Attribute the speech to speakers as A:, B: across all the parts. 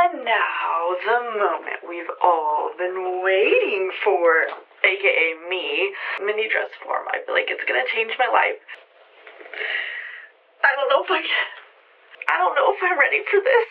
A: And now, the moment we've all been waiting for, aka me, mini dress form. I feel like it's gonna change my life. I don't know if I'm ready for this.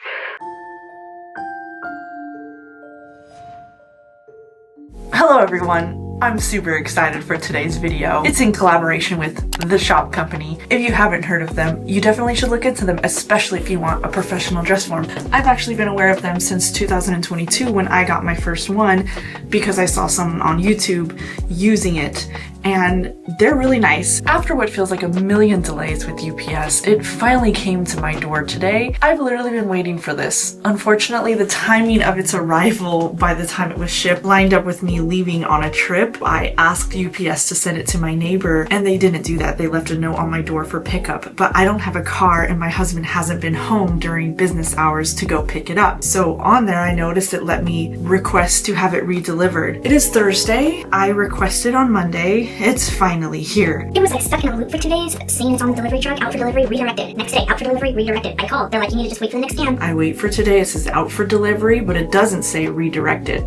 A: Hello everyone. I'm super excited for today's video. It's in collaboration with The Shop Company. If you haven't heard of them, you definitely should look into them, especially if you want a professional dress form. I've actually been aware of them since 2022 when I got my first one because I saw someone on YouTube using it, and they're really nice. After what feels like a million delays with UPS, it finally came to my door today. I've literally been waiting for this. Unfortunately, the timing of its arrival by the time it was shipped lined up with me leaving on a trip. I asked UPS to send it to my neighbor and they didn't do that. They left a note on my door for pickup, but I don't have a car and my husband hasn't been home during business hours to go pick it up. So on there I noticed it let me request to have it re-delivered. It is Thursday. I requested on Monday. It's finally here.
B: It was like stuck in a loop for 2 days, saying it's on the delivery truck, out for delivery, redirected. Next day, out for delivery, redirected. I called. They're like, you need to just wait for the next scan.
A: I wait for today. It says out for delivery, but it doesn't say redirected.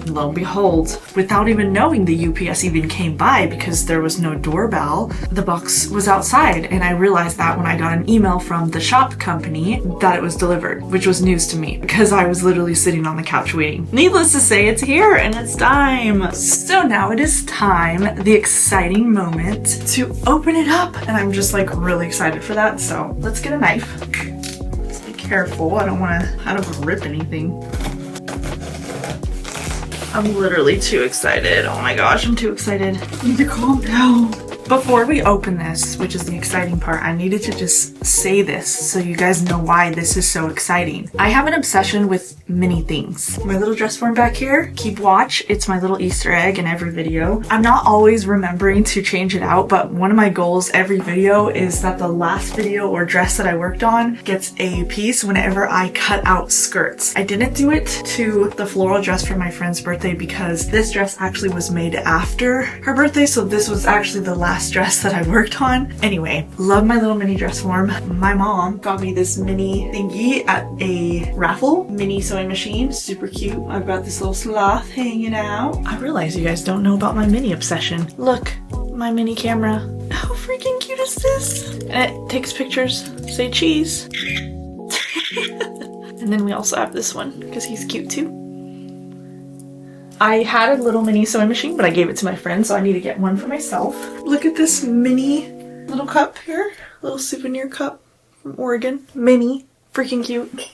A: Lo and behold, without even knowing the UPS even came by because there was no doorbell, the box was outside, and I realized that when I got an email from the shop company that it was delivered, which was news to me because I was literally sitting on the couch waiting. Needless to say, it's here and it's time. So now it is time, the exciting moment to open it up, and I'm just like really excited for that. So let's get a knife. Let's be careful. I don't want to rip anything. I'm literally too excited. Oh my gosh, I'm too excited. I need to calm down. Before we open this, which is the exciting part, I needed to just say this so you guys know why this is so exciting. I have an obsession with many things. My little dress form back here, keep watch. It's my little Easter egg in every video. I'm not always remembering to change it out, but one of my goals every video is that the last video or dress that I worked on gets a piece whenever I cut out skirts. I didn't do it to the floral dress for my friend's birthday because this dress actually was made after her birthday, so this was actually the last dress that I worked on. Anyway, love my little mini dress form. My mom got me this mini thingy at a raffle, mini sewing machine, super cute. I've got this little sloth hanging out. I realize you guys don't know about my mini obsession. Look, my mini camera. How freaking cute is this? And it takes pictures. Say cheese. And then we also have this one because he's cute too. I had a little mini sewing machine, but I gave it to my friend, so I need to get one for myself. Look at this mini little cup here. Little souvenir cup from Oregon. Mini. Freaking cute.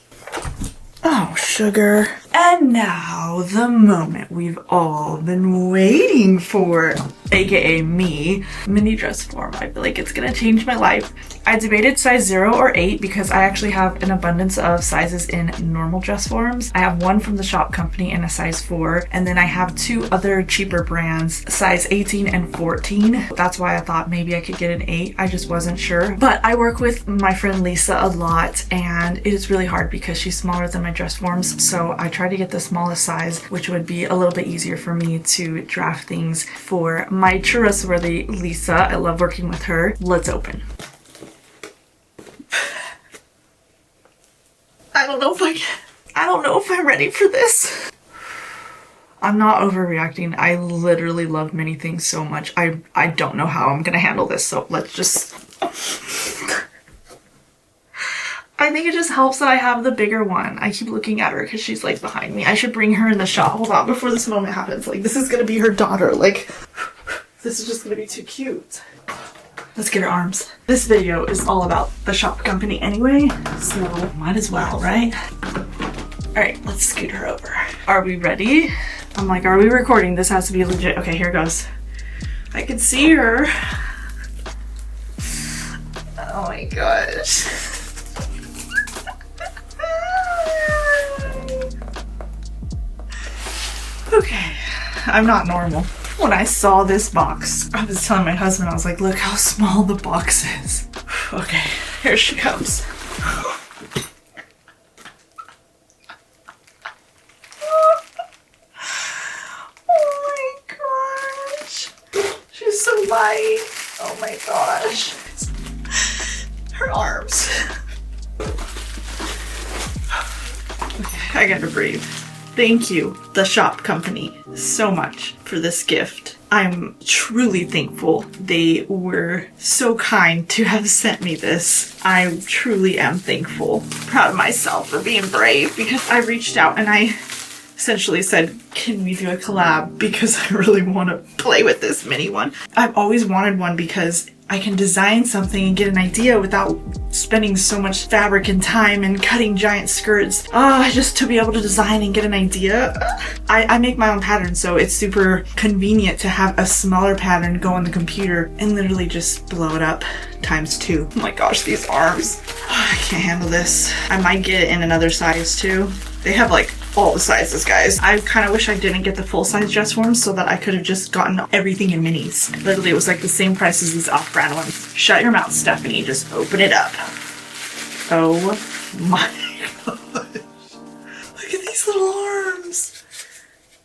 A: Oh, sugar. And now, the moment we've all been waiting for, aka me, mini dress form. I feel like it's gonna change my life. I debated size 0 or 8 because I actually have an abundance of sizes in normal dress forms. I have one from the shop company in a size 4, and then I have 2 other cheaper brands, size 18 and 14. That's why I thought maybe I could get an 8. I just wasn't sure. But I work with my friend Lisa a lot, and it is really hard because she's smaller than my dress forms, so I tried to get the smallest size, which would be a little bit easier for me to draft things for my trustworthy Lisa. I love working with her. Let's open. I don't know if I'm ready for this. I'm not overreacting. I literally love many things so much. I don't know how I'm gonna handle this, so let's just... I think it just helps that I have the bigger one. I keep looking at her because she's like behind me. I should bring her in the shot. Hold on, before this moment happens. Like, this is gonna be her daughter. Like, this is just gonna be too cute. Let's get her arms. This video is all about the shop company anyway, so might as well, right? All right, let's scoot her over. Are we ready? I'm like, are we recording? This has to be legit. Okay, here goes. I can see her. Oh my gosh. Okay, I'm not normal. When I saw this box, I was telling my husband, I was like, look how small the box is. Okay, here she comes. Oh my gosh. She's so light. Oh my gosh. Her arms. Okay. I gotta breathe. Thank you, the shop company, so much for this gift. I'm truly thankful. They were so kind to have sent me this. I truly am thankful. Proud of myself for being brave, because I reached out and I essentially said, can we do a collab? Because I really want to play with this mini one. I've always wanted one because I can design something and get an idea without spending so much fabric and time and cutting giant skirts. Just to be able to design and get an idea. I make my own patterns, so it's super convenient to have a smaller pattern go on the computer and literally just blow it up ×2. Oh my gosh, these arms. I can't handle this. I might get it in another size too. They have like all the sizes, guys. I kind of wish I didn't get the full-size dress forms so that I could have just gotten everything in minis. Literally, it was like the same price as these off-brand ones. Shut your mouth, Stephanie. Just open it up. Oh my gosh. Look at these little arms.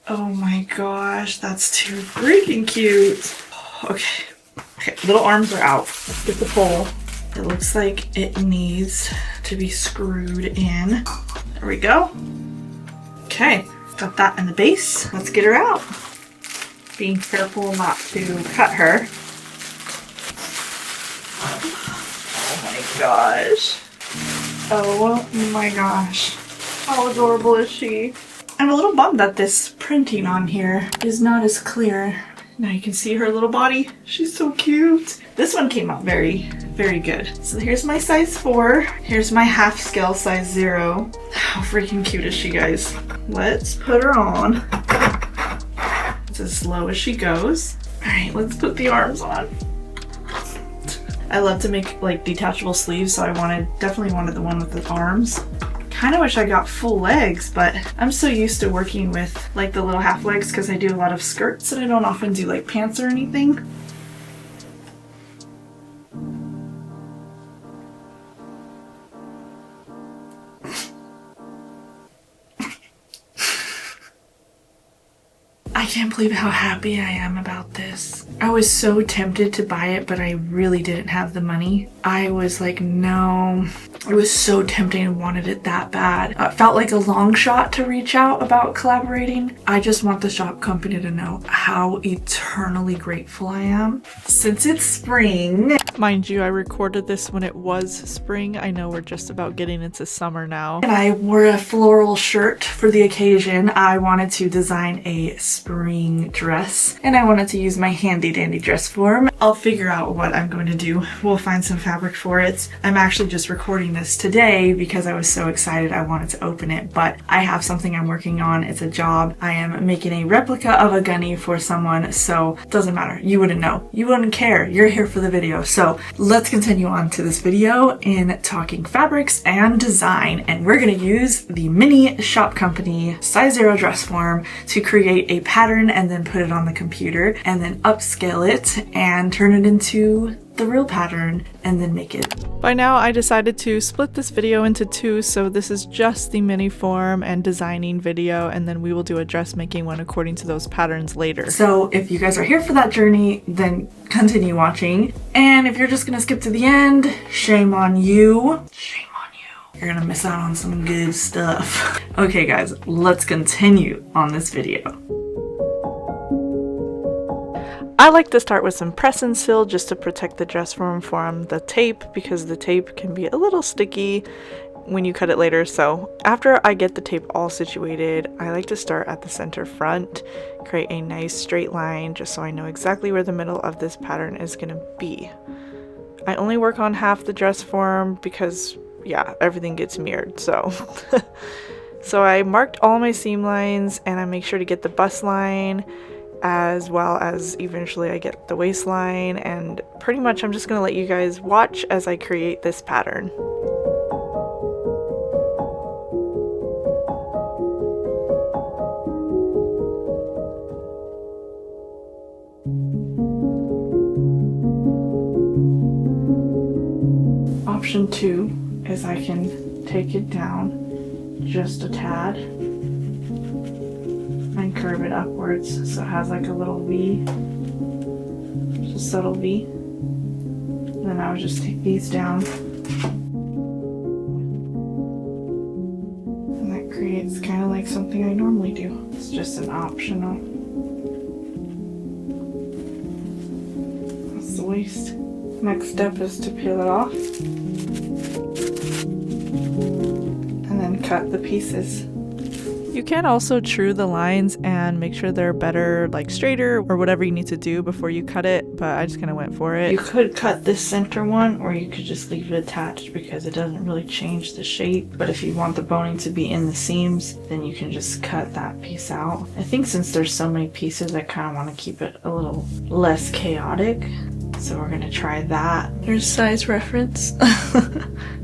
A: Oh my gosh, that's too freaking cute. Okay, little arms are out. Let's get the pole. It looks like it needs to be screwed in. There we go. Okay, got that in the base. Let's get her out. Being careful not to cut her. Oh my gosh. Oh my gosh. How adorable is she? I'm a little bummed that this printing on here is not as clear. Now you can see her little body. She's so cute. This one came out very, very good. So here's my size 4. Here's my half scale size 0. How freaking cute is she, guys? Let's put her on. It's as slow as she goes. All right, let's put the arms on. I love to make like detachable sleeves, so I definitely wanted the one with the arms. Kind of wish I got full legs, but I'm so used to working with like the little half legs because I do a lot of skirts and I don't often do like pants or anything. I can't believe how happy I am about this. I was so tempted to buy it, but I really didn't have the money. I was like, no. It was so tempting and wanted it that bad. It felt like a long shot to reach out about collaborating. I just want the shop company to know how eternally grateful I am. Since it's spring. Mind you, I recorded this when it was spring. I know we're just about getting into summer now. And I wore a floral shirt for the occasion. I wanted to design a spring dress and I wanted to use my handy dandy dress form. I'll figure out what I'm going to do. We'll find some fabric for it. I'm actually just recording this today because I was so excited I wanted to open it, but I have something I'm working on. It's a job. I am making a replica of a gunny for someone, so it doesn't matter. You wouldn't know. You wouldn't care. You're here for the video. So let's continue on to this video in talking fabrics and design, and we're going to use the mini shop company size 0 dress form to create a pattern and then put it on the computer and then upscale it and turn it into the real pattern and then make it. By now I decided to split this video into 2, so this is just the mini form and designing video, and then we will do a dressmaking one according to those patterns later. So if you guys are here for that journey, then continue watching, and if you're just gonna skip to the end, shame on you. Shame on you. You're gonna miss out on some good stuff. Okay guys, let's continue on this video. I like to start with some press and seal just to protect the dress form from the tape, because the tape can be a little sticky when you cut it later. So after I get the tape all situated, I like to start at the center front, create a nice straight line just so I know exactly where the middle of this pattern is going to be. I only work on half the dress form because, yeah, everything gets mirrored, so. So I marked all my seam lines and I make sure to get the bust line, as well as eventually I get the waistline, and pretty much I'm just going to let you guys watch as I create this pattern. Option 2 is I can take it down just a tad and curve it upwards so it has like a little V, just a subtle V. And then I would just take these down, and that creates It's kind of like something I normally do. It's just an optional. That's the waist. Next step is to peel it off. And then cut the pieces. You can also true the lines and make sure they're better, like straighter or whatever you need to do before you cut it, but I just kind of went for it. You could cut this center one, or you could just leave it attached because it doesn't really change the shape. But if you want the boning to be in the seams, then you can just cut that piece out. I think since there's so many pieces, I kind of want to keep it a little less chaotic. So we're gonna try that. There's size reference.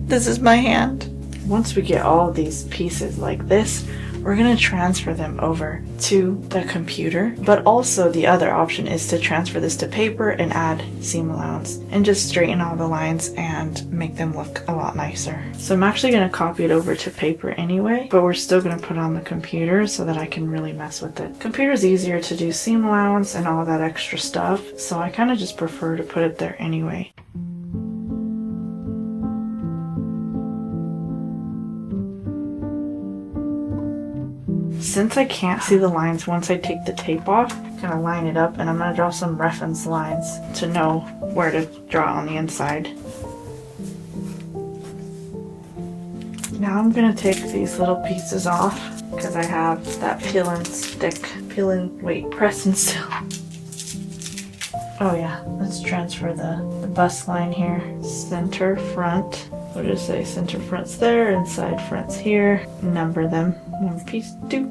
A: This is my hand. Once we get all of these pieces like this, we're going to transfer them over to the computer, but also the other option is to transfer this to paper and add seam allowance and just straighten all the lines and make them look a lot nicer. So I'm actually going to copy it over to paper anyway, but we're still going to put it on the computer so that I can really mess with it. Computer's easier to do seam allowance and all that extra stuff, so I kind of just prefer to put it there anyway. Since I can't see the lines once I take the tape off, I'm going to line it up and I'm going to draw some reference lines to know where to draw on the inside. Now I'm going to take these little pieces off because I have that press and still. Oh yeah, let's transfer the bust line here. Center front. We'll just say center front's there and side front's here. Number them. 1 piece, 2,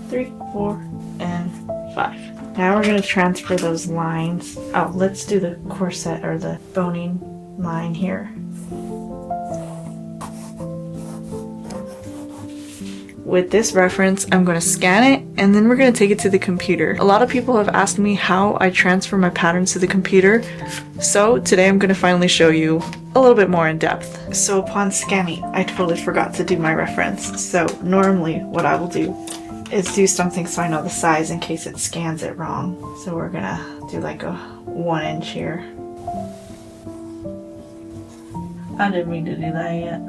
A: 3, 4, and 5. Now we're going to transfer those lines. Oh, let's do the corset or the boning line here. With this reference, I'm going to scan it and then we're going to take it to the computer. A lot of people have asked me how I transfer my patterns to the computer. So today I'm going to finally show you a little bit more in depth. So upon scanning, I totally forgot to do my reference. So normally what I will do is do something so I know the size in case it scans it wrong. So we're going to do like a 1 inch here. I didn't mean to do that yet.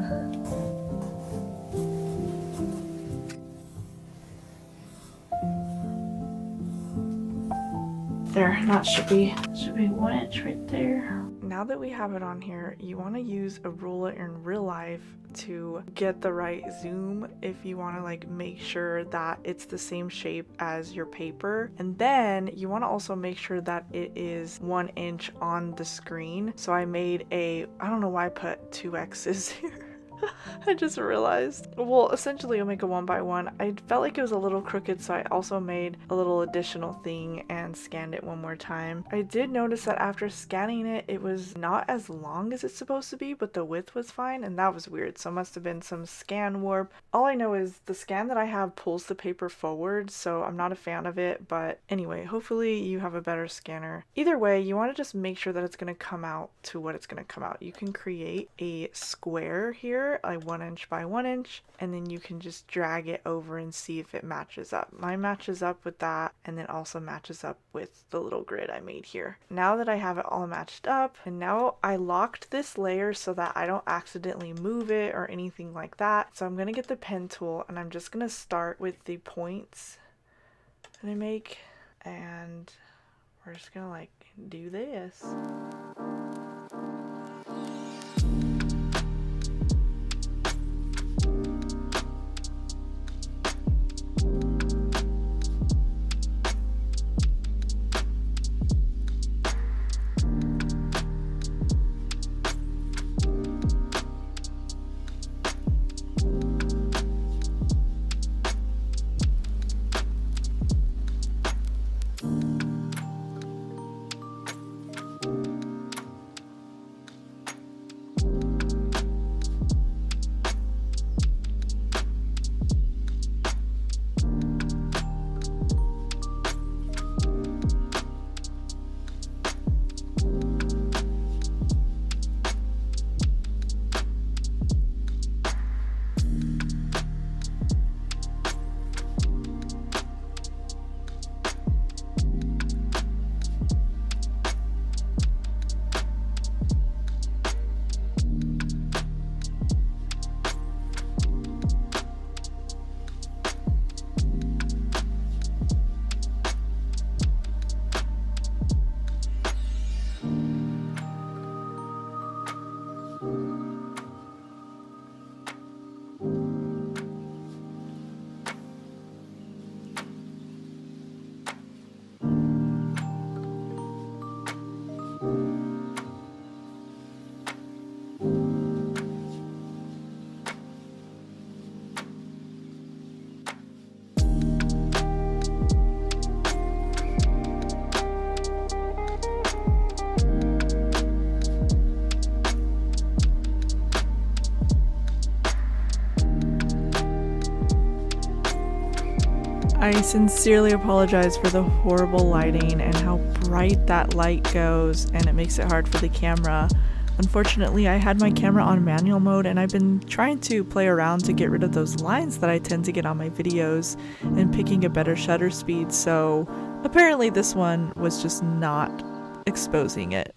A: There, that should be 1 inch right there. Now that we have it on here, you want to use a ruler in real life to get the right zoom if you want to like make sure that it's the same shape as your paper. And then you want to also make sure that it is 1 inch on the screen. So I made I don't know why I put 2 X's here. I just realized. Well, essentially you'll make a 1 by 1. I felt like it was a little crooked, so I also made a little additional thing and scanned it 1 more time. I did notice that after scanning it, it was not as long as it's supposed to be, but the width was fine, and that was weird. So it must have been some scan warp. All I know is the scan that I have pulls the paper forward, so I'm not a fan of it, but anyway, hopefully you have a better scanner. Either way, you want to just make sure that it's going to come out to what it's going to come out. You can create a square here, like 1 inch by 1 inch, and then you can just drag it over and see if it matches up. Mine matches up with that, and then also matches up with the little grid I made here. Now that I have it all matched up, and now I locked this layer so that I don't accidentally move it or anything like that. So I'm gonna get the pen tool and I'm just gonna start with the points that I make, and we're just gonna like do this. I sincerely apologize for the horrible lighting and how bright that light goes, and it makes it hard for the camera. Unfortunately, I had my camera on manual mode and I've been trying to play around to get rid of those lines that I tend to get on my videos and picking a better shutter speed, so apparently this one was just not exposing it.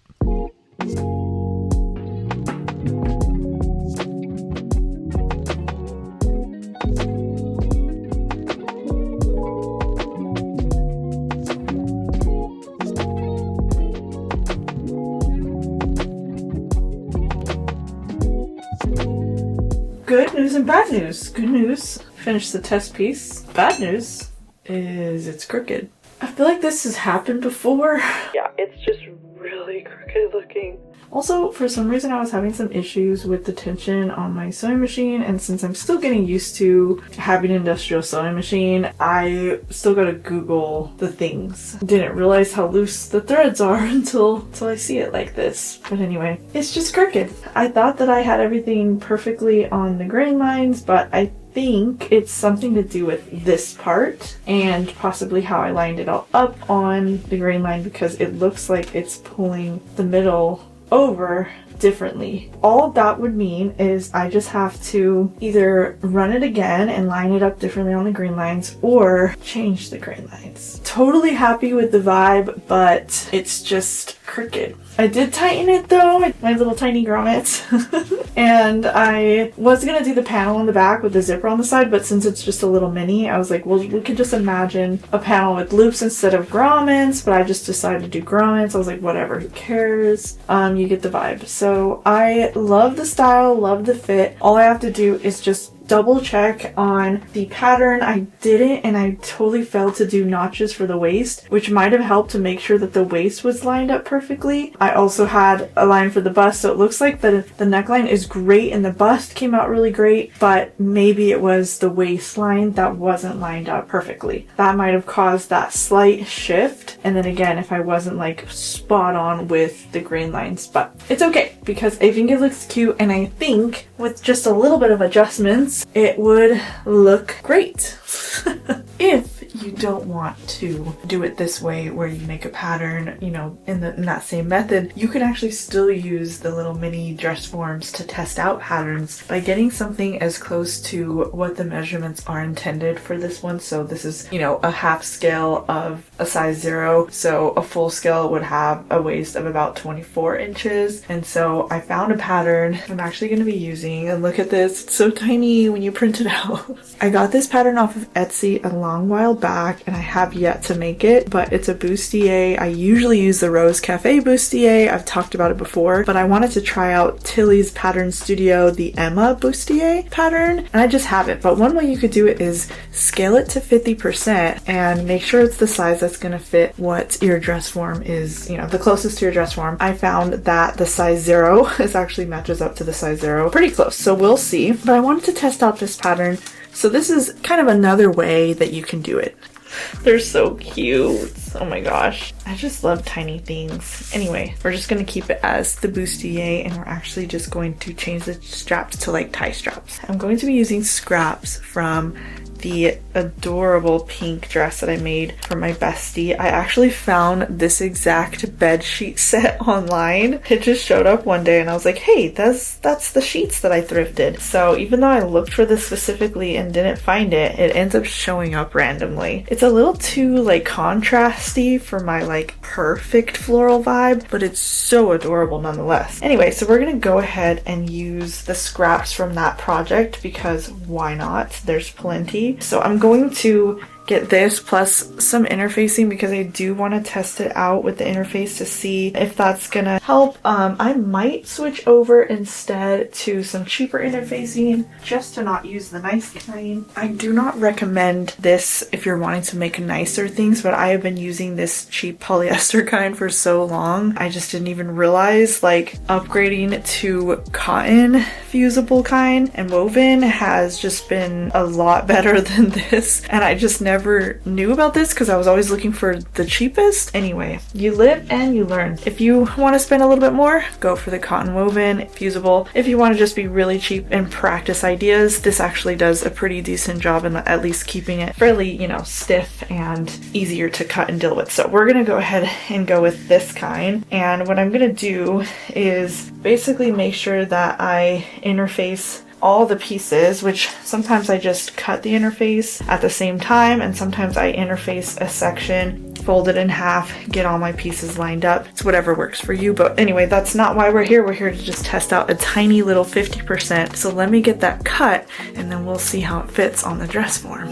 A: Good news and bad news. Good news, finished the test piece. Bad news is it's crooked. I feel like this has happened before. Yeah, it's just really crooked looking. Also, for some reason I was having some issues with the tension on my sewing machine, and since I'm still getting used to having an industrial sewing machine, I still gotta Google the things. Didn't realize how loose the threads are until I see it like this. But anyway, it's just crooked. I thought that I had everything perfectly on the grain lines, but I think it's something to do with this part and possibly how I lined it all up on the grain line, because it looks like it's pulling the middle over differently. All that would mean is I just have to either run it again and line it up differently on the grain lines or change the grain lines. Totally happy with the vibe, but it's just crooked. I did tighten it though, my little tiny grommets. And I was gonna do the panel on the back with the zipper on the side, but since it's just a little mini, I was like, well, we could just imagine a panel with loops instead of grommets, but I just decided to do grommets. I was like, whatever, who cares? You get the vibe. So I love the style, love the fit. All I have to do is just double check on the pattern. I didn't, and I totally failed to do notches for the waist, which might have helped to make sure that the waist was lined up perfectly. I also had a line for the bust, so it looks like the neckline is great and the bust came out really great, but maybe it was the waistline that wasn't lined up perfectly. That might have caused that slight shift, and then again, if I wasn't like spot on with the grain lines, but it's okay because I think it looks cute, and I think with just a little bit of adjustments, it would look great. If you don't want to do it this way where you make a pattern, you know, in that same method, you can actually still use the little mini dress forms to test out patterns by getting something as close to what the measurements are intended for this one. So this is, you know, a half scale of a size 0. So a full scale would have a waist of about 24 inches. And so I found a pattern I'm actually going to be using, and look at this, it's so tiny when you print it out. I got this pattern off of Etsy a long while back and I have yet to make it, but it's a bustier. I usually use the Rose Cafe bustier. I've talked about it before, but I wanted to try out Tilly's Pattern Studio, the Emma bustier pattern, and I just have it. But one way you could do it is scale it to 50% and make sure it's the size that's going to fit what your dress form is, you know, the closest to your dress form. I found that the size 0 is actually matches up to the size 0 pretty close, so we'll see. But I wanted to test out this pattern, so this is kind of another way that you can do it. They're so cute. Oh my gosh. I just love tiny things. Anyway, we're just going to keep it as the bustier, and we're actually just going to change the straps to like tie straps. I'm going to be using scraps from the adorable pink dress that I made for my bestie. I actually found this exact bed sheet set online. It just showed up one day and I was like, hey, that's the sheets that I thrifted. So even though I looked for this specifically and didn't find it, it ends up showing up randomly. It's a little too like contrasty for my like perfect floral vibe, but it's so adorable nonetheless. Anyway, so we're gonna go ahead and use the scraps from that project because why not? There's plenty. So I'm going to get this plus some interfacing because I do want to test it out with the interface to see if that's gonna help. I might switch over instead to some cheaper interfacing just to not use the nice kind. I do not recommend this if you're wanting to make nicer things, but I have been using this cheap polyester kind for so long. I just didn't even realize like upgrading to cotton fusible kind and woven has just been a lot better than this, and I just never never knew about this because I was always looking for the cheapest. Anyway, you live and you learn. If you want to spend a little bit more, go for the cotton woven fusible. If you want to just be really cheap and practice ideas, this actually does a pretty decent job in at least keeping it fairly, you know, stiff and easier to cut and deal with. So we're gonna go ahead and go with this kind. And what I'm gonna do is basically make sure that I interface all the pieces, which sometimes I just cut the interface at the same time, and sometimes I interface a section, fold it in half, get all my pieces lined up. It's whatever works for you. But anyway, that's not why we're here. We're here to just test out a tiny little 50%. So let me get that cut and then we'll see how it fits on the dress form.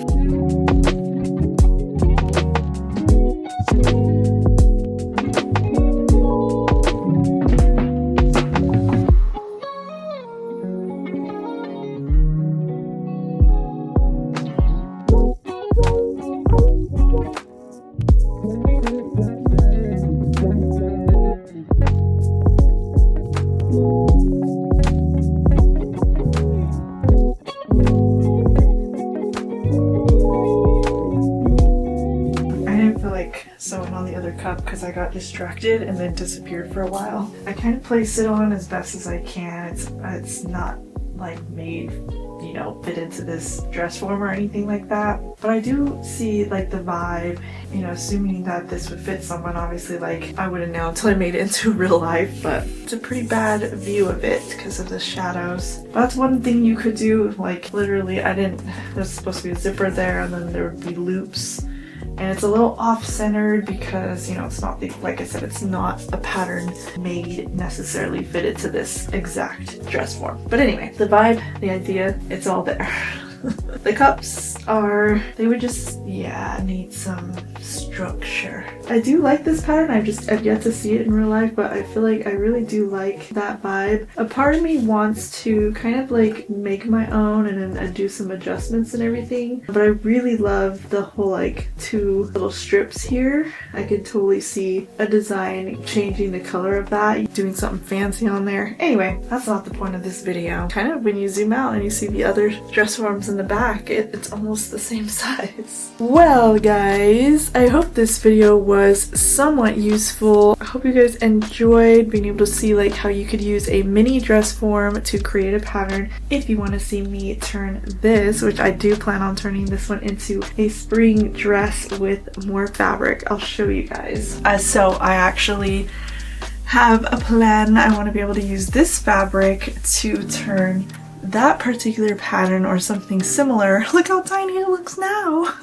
A: Sewing on the other cup because I got distracted and then disappeared for a while. I kind of place it on as best as I can. It's not like made, you know, fit into this dress form or anything like that. But I do see like the vibe, you know, assuming that this would fit someone. Obviously, like I wouldn't know until I made it into real life, but it's a pretty bad view of it because of the shadows. But that's one thing you could do. Like literally, there's supposed to be a zipper there and then there would be loops. And it's a little off-centered because, you know, it's not, like I said, it's not a pattern made necessarily fitted to this exact dress form. But anyway, the vibe, the idea, it's all there. The cups they would just, need some structure. I do like this pattern. I've yet to see it in real life, but I feel like I really do like that vibe. A part of me wants to kind of like make my own and then do some adjustments and everything. But I really love the whole like two little strips here. I could totally see a design changing the color of that, doing something fancy on there. Anyway, that's not the point of this video. Kind of when you zoom out and you see the other dress forms in the back, it's almost the same size. Well guys, I hope this video was somewhat useful. I hope you guys enjoyed being able to see like how you could use a mini dress form to create a pattern. If you want to see me turn this, which I do plan on turning this one into a spring dress with more fabric, I'll show you guys. So I actually have a plan. I want to be able to use this fabric to turn that particular pattern or something similar, look how tiny it looks now,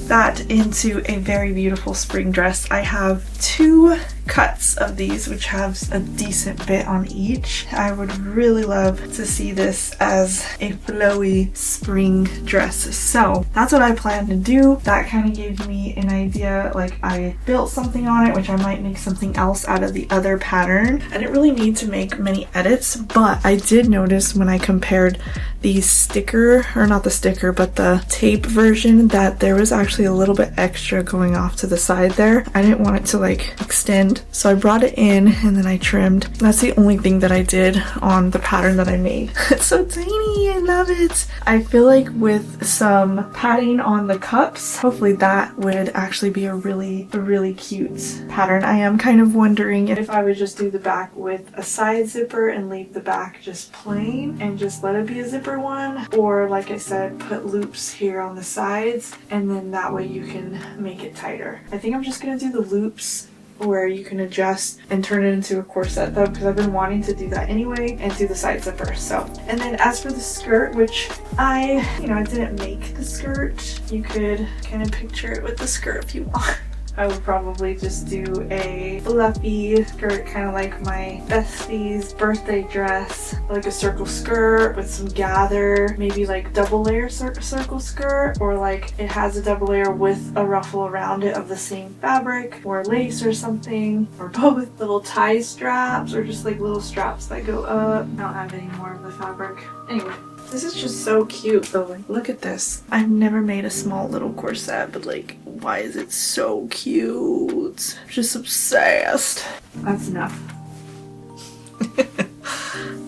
A: that into a very beautiful spring dress. I have 2 cuts of these which have a decent bit on each. I would really love to see this as a flowy spring dress, so that's what I plan to do. That kind of gave me an idea. Like I built something on it, which I might make something else out of the other pattern. I didn't really need to make many edits, but I did notice when I compared the sticker, or not the sticker, but the tape version, that there was actually a little bit extra going off to the side there. I didn't want it to like extend, so I brought it in and then I trimmed. That's the only thing that I did on the pattern that I made. It's so tiny, I love it. I feel like with some padding on the cups, hopefully that would actually be a really cute pattern. I am kind of wondering if I would just do the back with a side zipper and leave the back just plain and just let it be a zipper one, or like I said, put loops here on the sides and then that way you can make it tighter. I think I'm just gonna do the loops where you can adjust and turn it into a corset though, because I've been wanting to do that anyway, and do the side zipper. So, and then as for the skirt, which I didn't make the skirt, you could kind of picture it with the skirt if you want. I would probably just do a fluffy skirt, kind of like my bestie's birthday dress, like a circle skirt with some gather, maybe like double layer circle skirt, or like it has a double layer with a ruffle around it of the same fabric, or lace or something, or both. Little tie straps, or just like little straps that go up. I don't have any more of the fabric. Anyway. This is just so cute though, like look at this. I've never made a small little corset, but like why is it so cute? I'm just obsessed. That's enough.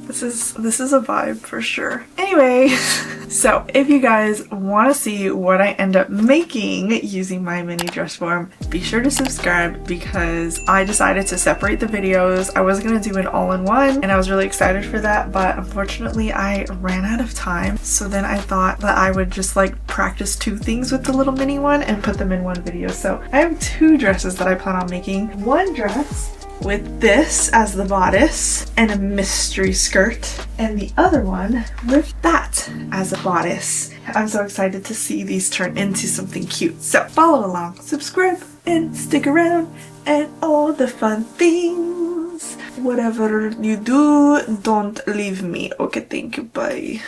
A: This This is a vibe for sure. Anyway, so if you guys want to see what I end up making using my mini dress form, be sure to subscribe because I decided to separate the videos. I was gonna do it all in one and I was really excited for that, but unfortunately I ran out of time. So then I thought that I would just like practice two things with the little mini one and put them in one video. So I have two dresses that I plan on making. One dress with this as the bodice and a mystery skirt, and the other one with that as a bodice. I'm so excited to see these turn into something cute. So follow along, subscribe, and stick around, and all the fun things. Whatever you do, don't leave me. Okay, thank you, bye.